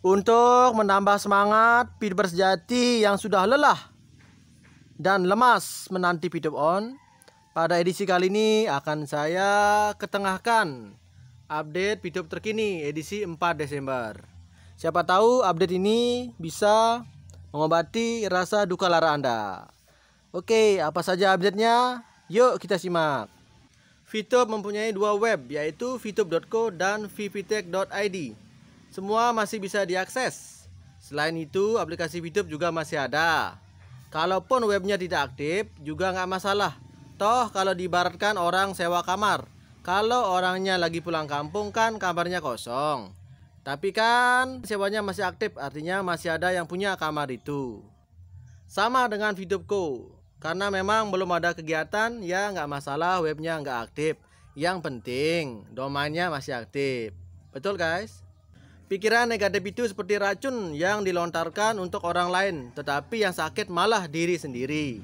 Untuk menambah semangat VTuber sejati yang sudah lelah dan lemas menanti VTube On, pada edisi kali ini akan saya ketengahkan update VTube terkini edisi 4 Desember. Siapa tahu update ini bisa mengobati rasa duka lara Anda. Oke, apa saja update-nya? Yuk kita simak. VTube mempunyai dua web, yaitu vtube.co dan vvtech.id. Semua masih bisa diakses. Selain itu, aplikasi VTube juga masih ada. Kalaupun webnya tidak aktif, juga nggak masalah. Toh kalau diibaratkan orang sewa kamar, kalau orangnya lagi pulang kampung kan kamarnya kosong. Tapi kan sewanya masih aktif, artinya masih ada yang punya kamar itu. Sama dengan VTube.co, karena memang belum ada kegiatan, ya nggak masalah webnya nggak aktif. Yang penting domainnya masih aktif. Betul guys? Pikiran negatif itu seperti racun yang dilontarkan untuk orang lain, tetapi yang sakit malah diri sendiri.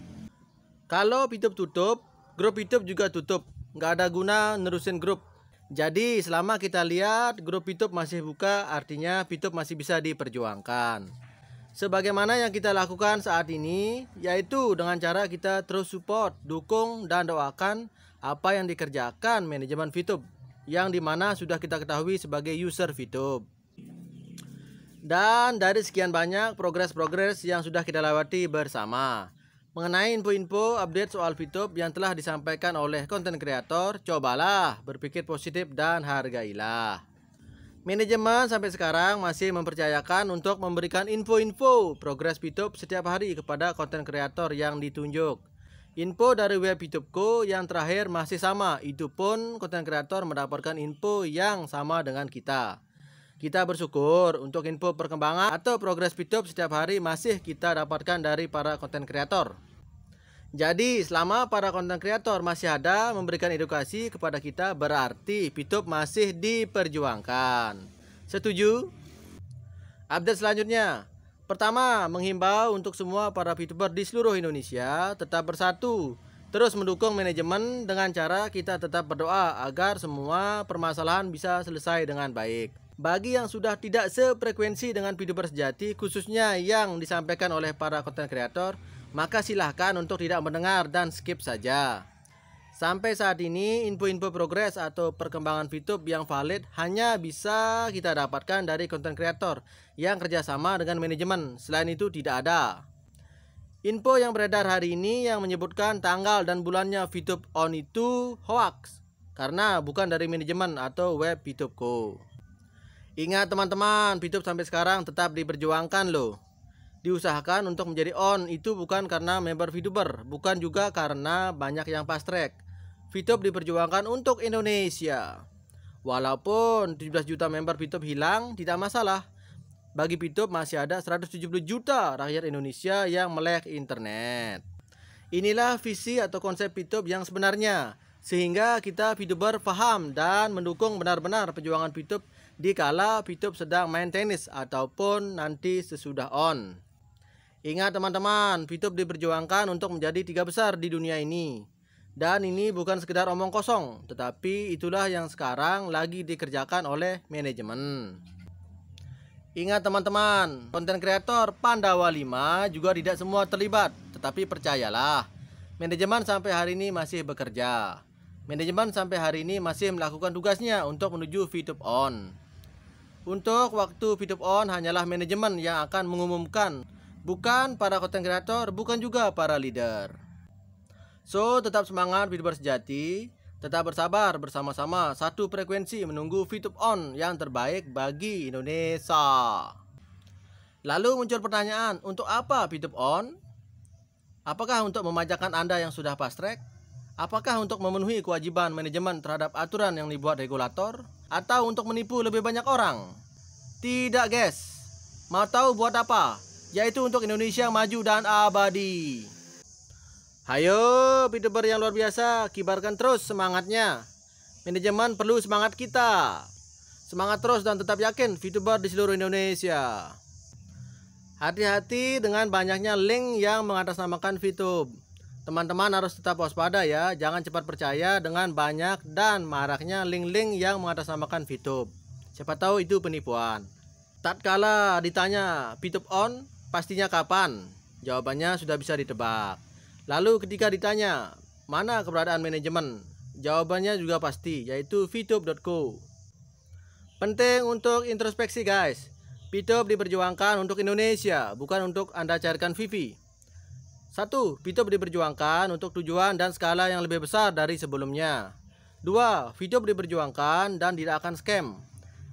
Kalau VTube tutup, grup VTube juga tutup. Nggak ada guna nerusin grup. Jadi selama kita lihat grup VTube masih buka, artinya VTube masih bisa diperjuangkan. Sebagaimana yang kita lakukan saat ini, yaitu dengan cara kita terus support, dukung, dan doakan apa yang dikerjakan manajemen VTube, yang dimana sudah kita ketahui sebagai user VTube. Dan dari sekian banyak progres-progres yang sudah kita lewati bersama, mengenai info-info update soal VTube yang telah disampaikan oleh konten kreator, cobalah berpikir positif dan hargailah. Manajemen sampai sekarang masih mempercayakan untuk memberikan info-info progres VTube setiap hari kepada konten kreator yang ditunjuk. Info dari web VTube.co yang terakhir masih sama, itu pun konten kreator mendapatkan info yang sama dengan kita. Kita bersyukur untuk info perkembangan atau progres VTube setiap hari masih kita dapatkan dari para konten kreator. Jadi selama para konten kreator masih ada memberikan edukasi kepada kita, berarti VTube masih diperjuangkan. Setuju? Update selanjutnya. Pertama, menghimbau untuk semua para VTuber di seluruh Indonesia tetap bersatu, terus mendukung manajemen dengan cara kita tetap berdoa agar semua permasalahan bisa selesai dengan baik. Bagi yang sudah tidak sefrekuensi dengan VTuber sejati, khususnya yang disampaikan oleh para konten kreator, maka silahkan untuk tidak mendengar dan skip saja. Sampai saat ini, info-info progres atau perkembangan VTube yang valid hanya bisa kita dapatkan dari konten kreator yang kerjasama dengan manajemen. Selain itu tidak ada. Info yang beredar hari ini yang menyebutkan tanggal dan bulannya VTube On itu hoax, karena bukan dari manajemen atau web VTube.co. Ingat teman-teman, VTube sampai sekarang tetap diperjuangkan loh. Diusahakan untuk menjadi on itu bukan karena member VTuber, bukan juga karena banyak yang fast track. VTube diperjuangkan untuk Indonesia. Walaupun 17 juta member VTube hilang, tidak masalah. Bagi VTube masih ada 170 juta rakyat Indonesia yang melek internet. Inilah visi atau konsep VTube yang sebenarnya, sehingga kita VTuber paham dan mendukung benar-benar perjuangan VTube dikala VTube sedang main tenis ataupun nanti sesudah on. Ingat teman-teman, VTube diperjuangkan untuk menjadi 3 besar di dunia ini. Dan ini bukan sekedar omong kosong, tetapi itulah yang sekarang lagi dikerjakan oleh manajemen. Ingat teman-teman, konten kreator Pandawa 5 juga tidak semua terlibat, tetapi percayalah, manajemen sampai hari ini masih bekerja. Manajemen sampai hari ini masih melakukan tugasnya untuk menuju VTube On. Untuk waktu VTube On hanyalah manajemen yang akan mengumumkan, bukan para konten kreator, bukan juga para leader. So, tetap semangat VTuber sejati, tetap bersabar bersama-sama satu frekuensi menunggu VTube On yang terbaik bagi Indonesia. Lalu muncul pertanyaan, untuk apa VTube On? Apakah untuk memanjakan Anda yang sudah fast track? Apakah untuk memenuhi kewajiban manajemen terhadap aturan yang dibuat regulator? Atau untuk menipu lebih banyak orang? Tidak guys. Mau tahu buat apa? Yaitu untuk Indonesia maju dan abadi. Hayo VTuber yang luar biasa, kibarkan terus semangatnya. Manajemen perlu semangat kita. Semangat terus dan tetap yakin VTuber di seluruh Indonesia. Hati-hati dengan banyaknya link yang mengatasnamakan VTube. Teman-teman harus tetap waspada ya, jangan cepat percaya dengan banyak dan maraknya link-link yang mengatasnamakan VTube. Siapa tahu itu penipuan. Tatkala ditanya VTube on, pastinya kapan? Jawabannya sudah bisa ditebak. Lalu ketika ditanya, mana keberadaan manajemen? Jawabannya juga pasti, yaitu vtube.co. Penting untuk introspeksi guys. VTube diperjuangkan untuk Indonesia, bukan untuk Anda carikan Vivi. 1. VTube diperjuangkan untuk tujuan dan skala yang lebih besar dari sebelumnya. 2. VTube diperjuangkan dan tidak akan scam.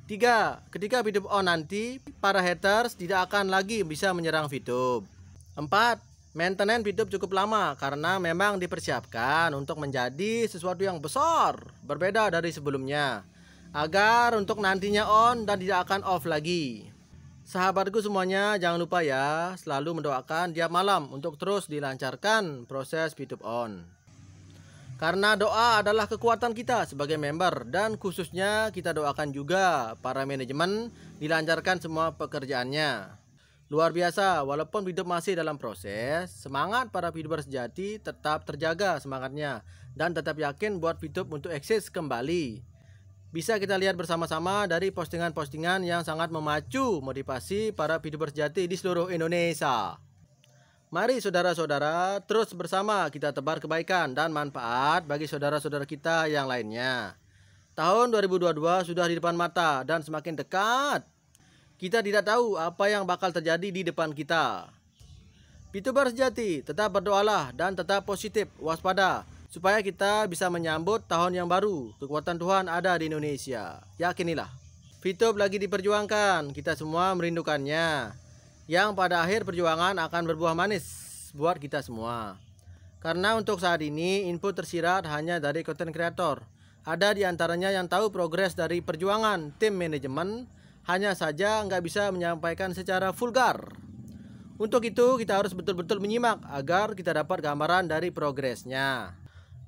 3. Ketika VTube on nanti, para haters tidak akan lagi bisa menyerang VTube. 4. Maintenance VTube cukup lama karena memang dipersiapkan untuk menjadi sesuatu yang besar, berbeda dari sebelumnya, agar untuk nantinya on dan tidak akan off lagi. Sahabatku semuanya, jangan lupa ya, selalu mendoakan tiap malam untuk terus dilancarkan proses VTube on. Karena doa adalah kekuatan kita sebagai member, dan khususnya kita doakan juga para manajemen dilancarkan semua pekerjaannya. Luar biasa, walaupun VTube masih dalam proses, semangat para VTuber sejati tetap terjaga semangatnya dan tetap yakin buat VTube untuk eksis kembali. Bisa kita lihat bersama-sama dari postingan-postingan yang sangat memacu motivasi para VTuber sejati di seluruh Indonesia. Mari saudara-saudara, terus bersama kita tebar kebaikan dan manfaat bagi saudara-saudara kita yang lainnya. Tahun 2022 sudah di depan mata dan semakin dekat. Kita tidak tahu apa yang bakal terjadi di depan kita. VTuber sejati, tetap berdoalah dan tetap positif, waspada, supaya kita bisa menyambut tahun yang baru. Kekuatan Tuhan ada di Indonesia. Yakinilah. VTube lagi diperjuangkan, kita semua merindukannya, yang pada akhir perjuangan akan berbuah manis buat kita semua. Karena untuk saat ini info tersirat hanya dari konten kreator. Ada di antaranya yang tahu progres dari perjuangan tim manajemen, hanya saja nggak bisa menyampaikan secara vulgar. Untuk itu kita harus betul-betul menyimak agar kita dapat gambaran dari progresnya.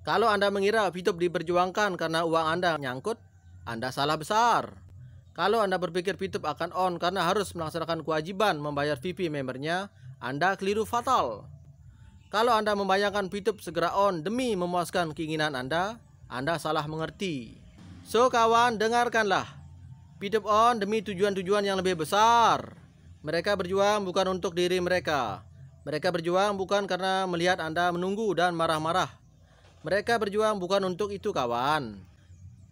Kalau Anda mengira VTube diperjuangkan karena uang Anda nyangkut, Anda salah besar. Kalau Anda berpikir VTube akan on karena harus melaksanakan kewajiban membayar VP membernya, Anda keliru fatal. Kalau Anda membayangkan VTube segera on demi memuaskan keinginan Anda salah mengerti. So kawan, dengarkanlah. VTube on demi tujuan-tujuan yang lebih besar. Mereka berjuang bukan untuk diri mereka. Mereka berjuang bukan karena melihat Anda menunggu dan marah-marah. Mereka berjuang bukan untuk itu kawan.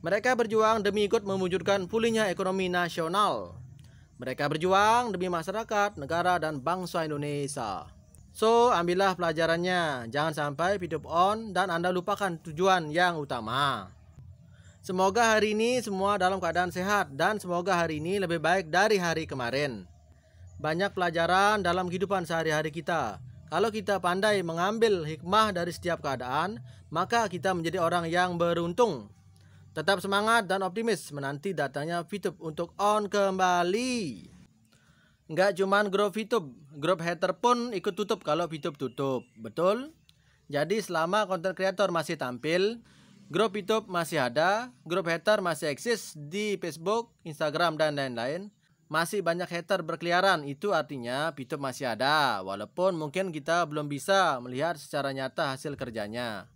Mereka berjuang demi ikut mewujudkan pulihnya ekonomi nasional. Mereka berjuang demi masyarakat, negara, dan bangsa Indonesia. So, ambillah pelajarannya. Jangan sampai VTube on dan Anda lupakan tujuan yang utama. Semoga hari ini semua dalam keadaan sehat dan semoga hari ini lebih baik dari hari kemarin. Banyak pelajaran dalam kehidupan sehari-hari kita. Kalau kita pandai mengambil hikmah dari setiap keadaan, maka kita menjadi orang yang beruntung. Tetap semangat dan optimis menanti datangnya VTube untuk on kembali. Nggak cuman grup VTube, grup hater pun ikut tutup kalau VTube tutup. Betul? Jadi selama konten kreator masih tampil, grup VTube masih ada, grup hater masih eksis di Facebook, Instagram, dan lain-lain. Masih banyak hater berkeliaran, itu artinya VTube masih ada. Walaupun mungkin kita belum bisa melihat secara nyata hasil kerjanya.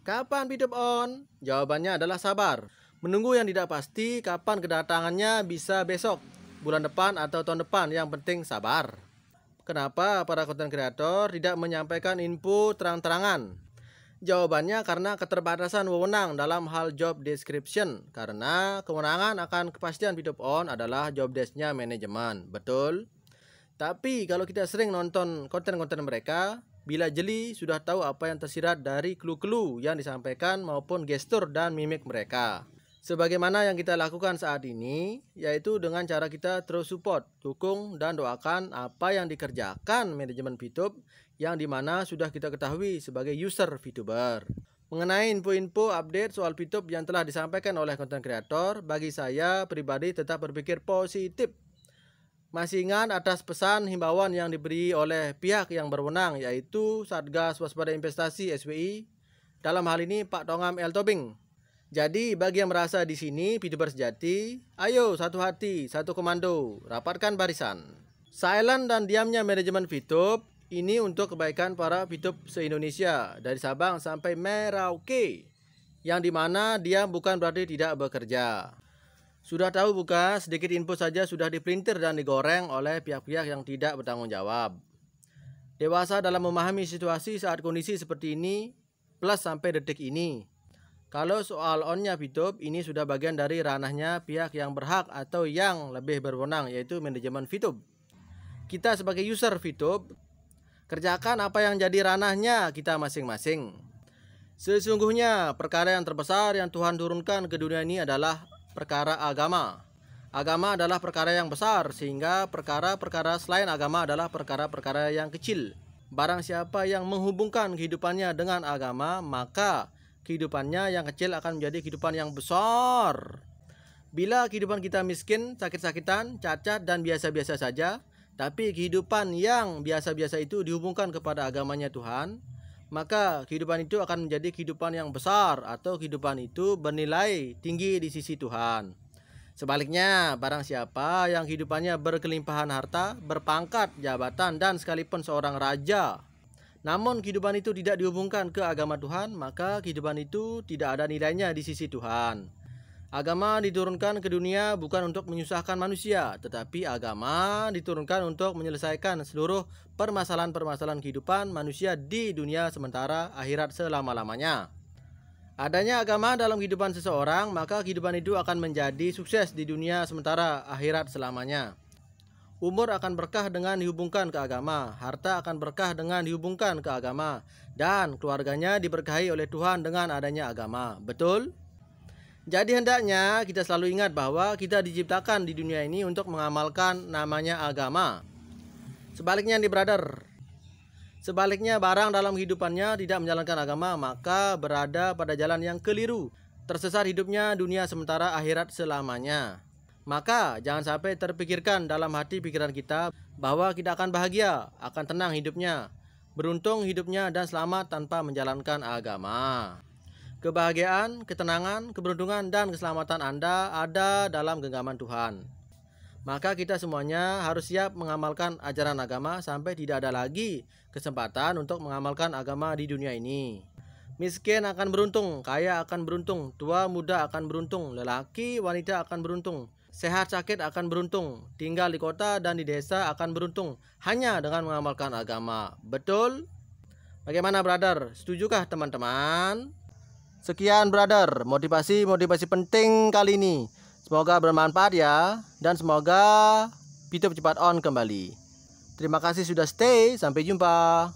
Kapan VTube on? Jawabannya adalah sabar. Menunggu yang tidak pasti kapan kedatangannya, bisa besok, bulan depan, atau tahun depan. Yang penting sabar. Kenapa para konten kreator tidak menyampaikan info terang-terangan? Jawabannya karena keterbatasan wewenang dalam hal job description. Karena kewenangan akan kepastian VTube on adalah job desk-nya manajemen. Betul? Tapi kalau kita sering nonton konten-konten mereka, bila jeli sudah tahu apa yang tersirat dari clue-clue yang disampaikan maupun gestur dan mimik mereka. Sebagaimana yang kita lakukan saat ini, yaitu dengan cara kita terus support, dukung, dan doakan apa yang dikerjakan manajemen VTube yang dimana sudah kita ketahui sebagai user VTuber. Mengenai info-info update soal VTube yang telah disampaikan oleh konten kreator, bagi saya pribadi tetap berpikir positif. Masih ingat atas pesan himbauan yang diberi oleh pihak yang berwenang, yaitu Satgas Waspada Investasi SWI, dalam hal ini Pak Tongam L. Tobing. Jadi bagi yang merasa di sini VTuber sejati, ayo satu hati, satu komando, rapatkan barisan. Silent dan diamnya manajemen VTube ini untuk kebaikan para VTube se-Indonesia dari Sabang sampai Merauke, yang dimana diam bukan berarti tidak bekerja. Sudah tahu bukan? Sedikit info saja sudah diprintir dan digoreng oleh pihak-pihak yang tidak bertanggung jawab. Dewasa dalam memahami situasi saat kondisi seperti ini, plus sampai detik ini. Kalau soal onnya VTube, ini sudah bagian dari ranahnya pihak yang berhak atau yang lebih berwenang, yaitu manajemen VTube. Kita sebagai user VTube, kerjakan apa yang jadi ranahnya kita masing-masing. Sesungguhnya perkara yang terbesar yang Tuhan turunkan ke dunia ini adalah perkara agama. Agama adalah perkara yang besar, sehingga perkara-perkara selain agama adalah perkara-perkara yang kecil. Barang siapa yang menghubungkan kehidupannya dengan agama, maka kehidupannya yang kecil akan menjadi kehidupan yang besar. Bila kehidupan kita miskin, sakit-sakitan, cacat, dan biasa-biasa saja, tapi kehidupan yang biasa-biasa itu dihubungkan kepada agamanya Tuhan, maka kehidupan itu akan menjadi kehidupan yang besar atau kehidupan itu bernilai tinggi di sisi Tuhan. Sebaliknya, barang siapa yang kehidupannya berkelimpahan harta, berpangkat, jabatan, dan sekalipun seorang raja, namun kehidupan itu tidak dihubungkan ke agama Tuhan, maka kehidupan itu tidak ada nilainya di sisi Tuhan. Agama diturunkan ke dunia bukan untuk menyusahkan manusia, tetapi agama diturunkan untuk menyelesaikan seluruh permasalahan-permasalahan kehidupan manusia di dunia sementara akhirat selama-lamanya. Adanya agama dalam kehidupan seseorang, maka kehidupan itu akan menjadi sukses di dunia sementara akhirat selamanya. Umur akan berkah dengan dihubungkan ke agama, harta akan berkah dengan dihubungkan ke agama, dan keluarganya diberkahi oleh Tuhan dengan adanya agama. Betul? Jadi hendaknya kita selalu ingat bahwa kita diciptakan di dunia ini untuk mengamalkan namanya agama. Sebaliknya nih brother, sebaliknya barang dalam kehidupannya tidak menjalankan agama, maka berada pada jalan yang keliru, tersesat hidupnya dunia sementara akhirat selamanya. Maka jangan sampai terpikirkan dalam hati pikiran kita bahwa kita akan bahagia, akan tenang hidupnya, beruntung hidupnya, dan selamat tanpa menjalankan agama. Kebahagiaan, ketenangan, keberuntungan, dan keselamatan Anda ada dalam genggaman Tuhan. Maka kita semuanya harus siap mengamalkan ajaran agama sampai tidak ada lagi kesempatan untuk mengamalkan agama di dunia ini. Miskin akan beruntung, kaya akan beruntung, tua muda akan beruntung, lelaki wanita akan beruntung, sehat sakit akan beruntung, tinggal di kota dan di desa akan beruntung hanya dengan mengamalkan agama. Betul? Bagaimana brother? Setujukah teman-teman? Sekian brother, motivasi penting kali ini. Semoga bermanfaat ya, dan semoga VTube cepat on kembali. Terima kasih sudah stay, sampai jumpa.